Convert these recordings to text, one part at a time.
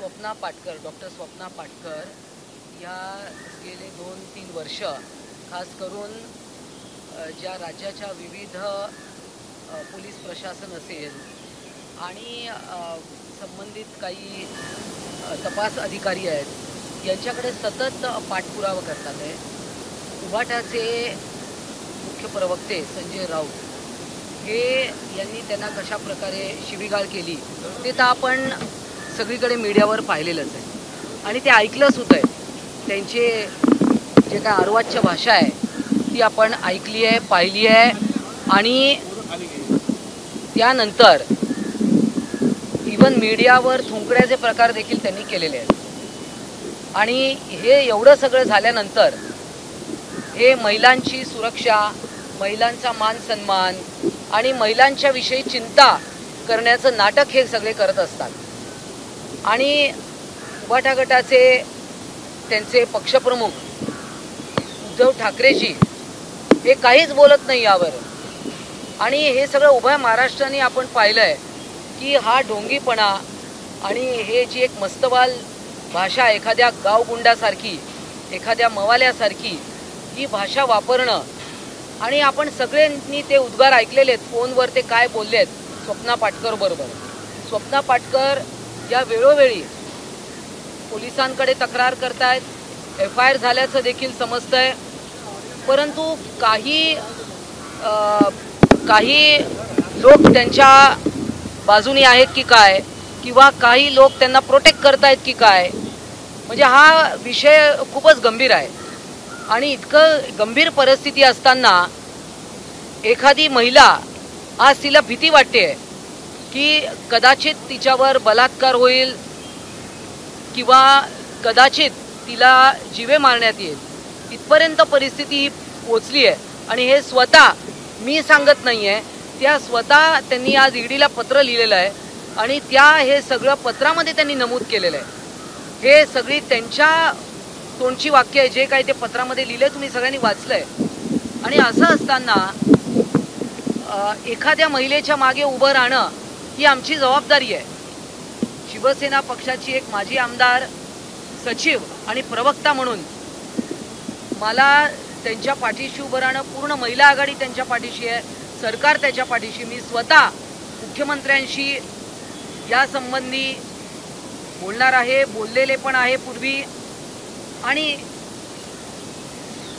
Swapna Patkar, doctor Swapna Patkar या गेले 2-3 वर्ष खास करून ज्या राज्याच्या विविध पोलीस प्रशासन असेल आणि संबंधित काही तपास अधिकारी आहेत यांच्याकडे सतत पाठपुरावा करतात आहे। उभाटाचे मुख्य प्रवक्ते संजय राऊत हे यांनी त्यांना कशा प्रकारे शिवीगाळ केली ते तर आपण सगळीकडे मीडियावर पाहिलेलंच आहे आणि ते ऐकलंच होतं आहे। त्यांचे जे काय अर्वाच्य भाषा आहे ती आपण ऐकली आहे, पाहिली आहे आणि त्यानंतर इवन मीडियावर थुंकण्याचे प्रकार देखील त्यांनी केलेले आहेत। आणि हे एवढं सगळं झाल्यानंतर हे महिलांची सुरक्षा, महिलांचा मान सन्मान आणि महिलांच्या विषयी चिंता करण्याचं नाटक हे सगळे करत असतात। आणि उभाटा गटाचे त्यांचे पक्षप्रमुख उद्धव ठाकरेजी हे काहीच बोलत नाही यावर। आणि हे सगळं उभ्या महाराष्ट्राने आपण पाहिलं आहे की हा ढोंगीपणा आणि हे जी एक मस्तवाल भाषा एखाद्या गावगुंडासारखी, एखाद्या मवाल्यासारखी ही भाषा वापरणं आणि आपण सगळ्यांनी ते उद्गार ऐकलेले आहेत। फोनवर ते काय बोलले आहेत स्वप्ना पाटकर बरोबर। स्वप्ना पाटकर या वेळोवेळी पोलिसांकडे तक्रार करतायत, FIR झाल्याचं देखील समजतंय, परंतु काही लोक त्यांच्या बाजूनी आहेत की काय किंवा काही लोक त्यांना प्रोटेक्ट करतायत की काय, म्हणजे हा विषय खूपच गंभीर आहे। आणि इतकं गंभीर परिस्थिती असताना एखादी महिला आज तिला भीती वाटते की कदाचित तिच्यावर बलात्कार होईल किंवा कदाचित तिला जीवे मारण्यात येईल, इथपर्यंत परिस्थिती ही पोचली आहे। आणि हे स्वतः मी सांगत नाही आहे, त्या स्वतः त्यांनी आज ईडीला पत्र लिहिलेलं आहे आणि हे सगळं पत्रामध्ये त्यांनी नमूद केलेलं आहे। हे सगळी त्यांच्या तोंडची वाक्य आहे, जे काही ते पत्रामध्ये लिहिले तुम्ही सगळ्यांनी वाचलंय। आणि असं असताना एखाद्या महिलेच्या मागे उभं राहणं ही आमची जबाबदारी आहे। शिवसेना पक्षाची एक माजी आमदार, सचिव आणि प्रवक्ता म्हणून मला त्यांच्या पाठीशी उभं राहणं, पूर्ण महिला आघाडी त्यांच्या पाठीशी आहे, सरकार त्याच्या पाठीशी। मी स्वतः मुख्यमंत्र्यांशी या संबंधी बोलणार आहे, बोललेले पण आहे पूर्वी। आणि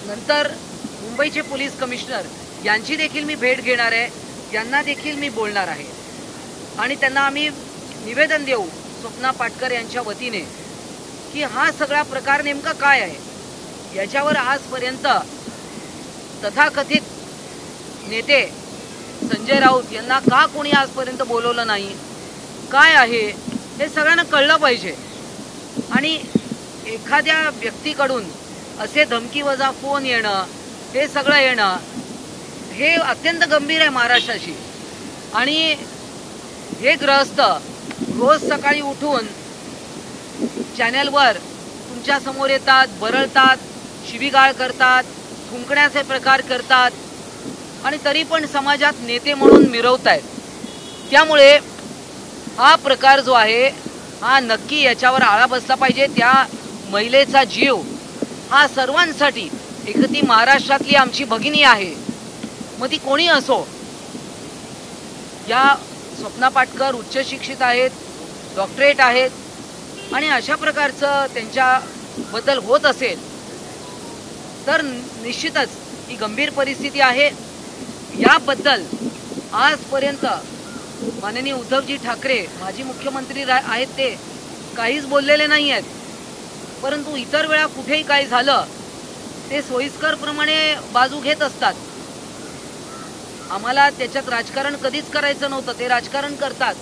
नंतर मुंबईचे पोलीस कमिशनर यांची देखील मी भेट घेणार आहे, यांना देखील मी बोलणार आहे आणि त्यांना आम्ही निवेदन देऊ स्वप्ना पाटकर यांच्या वतीने की हा सगळा प्रकार नेमका काय आहे। याच्यावर आजपर्यंत तथाकथित नेते संजय राऊत यांना का कोणी आजपर्यंत बोलवलं नाही, काय आहे हे सगळ्यांना कळलं पाहिजे। आणि एखाद्या व्यक्तीकडून असे धमकीवजा फोन येणं, हे सगळं येणं हे अत्यंत गंभीर आहे महाराष्ट्राशी। आणि हे ग्रहस्थ रोज सकाळी उठून चॅनलवर तुमच्या समोर येतात, बरळतात, शिवीगाळ करतात, थुंकण्याचे प्रकार करतात आणि तरी पण समाजात नेते म्हणून मिरवतायत। त्यामुळे हा प्रकार जो आहे हा नक्की याच्यावर आळा बसला पाहिजे। त्या महिलेचा जीव हा सर्वांसाठी, एक ती महाराष्ट्रातली आमची भगिनी आहे, मग ती कोणी असो। या स्वप्ना पाटकर उच्च शिक्षित आहेत, डॉक्टरेट आहेत आणि अशा प्रकारचं त्यांच्याबद्दल होत असेल तर निश्चितच ही गंभीर परिस्थिती आहे। याबद्दल आजपर्यंत माननीय उद्धवजी ठाकरे माजी मुख्यमंत्री आहेत ते काहीच बोललेले नाही आहेत, परंतु इतर वेळा कुठेही काही झालं ते सोयीस्करप्रमाणे बाजू घेत असतात। आम्हाला त्याच्यात राजकारण कधीच करायचं नव्हतं, ते राजकारण करतात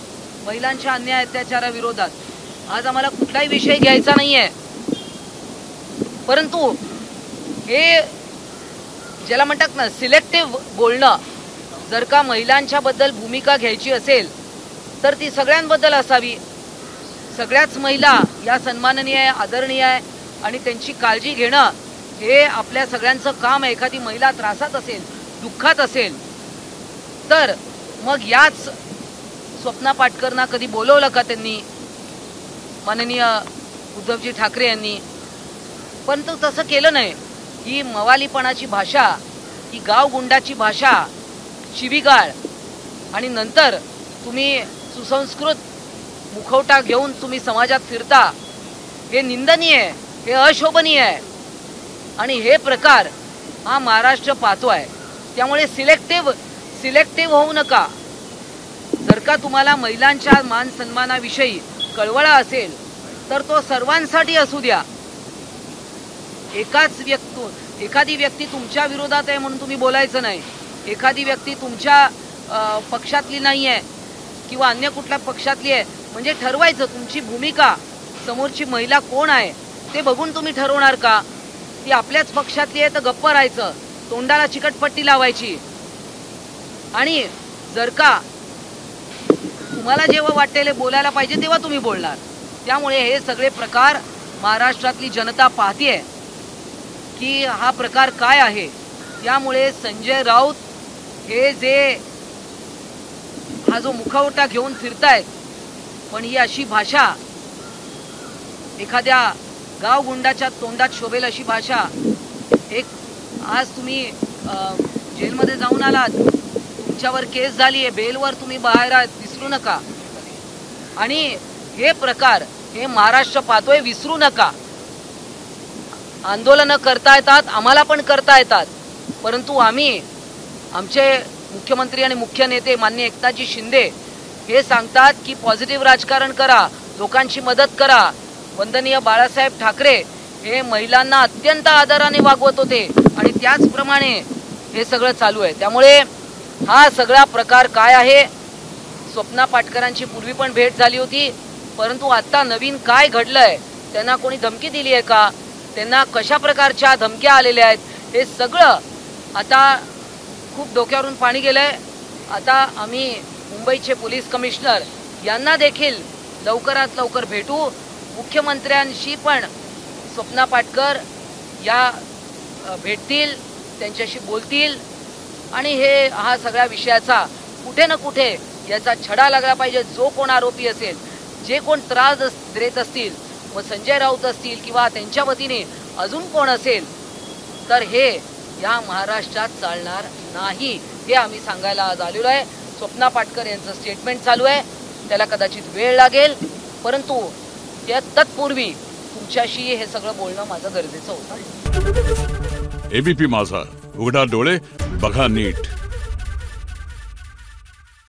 महिलांच्या अन्याय अत्याचाराविरोधात। आज आम्हाला कुठलाही विषय घ्यायचा नाहीये, परंतु हे ज्याला म्हणतात ना सिलेक्टिव्ह बोलणं, जर का महिलांच्या बद्दल भूमिका घ्यायची असेल तर ती सगळ्यांबद्दल असावी। सगळ्याच महिला या सन्माननीय आहे, आदरणीय आहे आणि त्यांची काळजी घेणं हे आपल्या सगळ्यांचं काम आहे। एखादी महिला त्रासात असेल, दुःखात असेल तर मग याच स्वप्ना पाटकरना कधी बोलवलं का त्यांनी? माननीय उद्धवजी ठाकरे यांनी, पण तो तसं केलं नाही. ही मवालीपणाची भाषा, ही गावगुंडाची भाषा, शिवीगाळ, आणि नंतर तुम्ही सुसंस्कृत मुखवटा घेऊन तुम्ही समाजात फिरता, हे निंदनीय आहे, हे अशोभनीय आहे. आणि हे प्रकार हा महाराष्ट्र पाहतो आहे. त्यामुळे सिलेक्टिव्ह होऊ नका. जर का तुम्हाला महिलांच्या मान सन्मानाविषयी कळवळा असेल तर तो सर्वांसाठी असू द्या. एखादी व्यक्ती तुमच्या विरोधात आहे म्हणून तुम्ही बोलायचं नाही. एखादी व्यक्ती तुमच्या पक्षातली नाही आहे किंवा अन्य कुठल्या पक्षातली आहे म्हणजे ठरवायचं तुमची भूमिका. समोरची महिला कोण आहे ते बघून तुम्ही ठरवणार का? ती आपल्याच पक्षातली आहे तर गप्प राहायचं, तोंडाला चिकटपट्टी लावायची. आणि जर का तुम्हाला जेव्हा वाटेल बोलायला पाहिजे तेव्हा तुम्ही बोलणार. त्यामुळे हे सगळे प्रकार महाराष्ट्रातली जनता पाहतीये की हा प्रकार काय आहे. त्यामुळे संजय राऊत हे हा जो मुखवटा घेऊन फिरतायत, पण ही अशी भाषा एखाद्या गावगुंडाच्या तोंडात शोभेल अशी भाषा. आज तुम्ही जेलमध्ये जाऊन आलात, तुमच्यावर केस झाली आहे, बेलवर तुम्ही बाहेर आहात, विसरू नका. आणि हे प्रकार हे महाराष्ट्र पाहतोय, विसरू नका. आंदोलनं करता येतात, आम्हाला पण करता येतात, परंतु आमचे मुख्यमंत्री आणि मुख्य नेते माननीय एकनाथजी शिंदे हे सांगतात की पॉझिटिव्ह राजकारण करा, लोकांची मदत करा. वंदनीय बाळासाहेब ठाकरे हे महिलांना अत्यंत आदराने वागवत होते आणि त्याचप्रमाणे हे सगळं चालू आहे. त्यामुळे हा सगळा प्रकार काय आहे, स्वप्ना पाटकरांची पूर्वी पण भेट झाली होती, परंतु आता नवीन काय घडलंय, त्यांना कोणी धमकी दिली आहे का, त्यांना कशा प्रकारच्या धमक्या आलेल्या आहेत, हे सगळं आता खूप डोक्यावरून पाणी गेलंय. आता आम्ही मुंबईचे पोलीस कमिशनर यांना देखील लवकरात लवकर भेटू. मुख्यमंत्र्यांशी पण स्वप्ना पाटकर या भेटतील, त्यांच्याशी बोलतील आणि हा सगळ्या विषयाचा कुठे ना कुठे याचा छडा लागला पाहिजे. जो कोण आरोपी असेल, जे कोण त्रास देत असतील, मग संजय राऊत असतील किंवा त्यांच्या वतीने अजून कोण असेल, तर हे या महाराष्ट्रात चालणार नाही, हे आम्ही सांगायला आज आलेलो आहे. स्वप्ना पाटकर यांचं स्टेटमेंट चालू आहे, त्याला कदाचित वेळ लागेल, परंतु तत्पूर्वी तुमच्याशी हे सगळं बोलणं माझं गरजेचं होतं. एबीपी माझा, उघडा डोळे बघा नीट.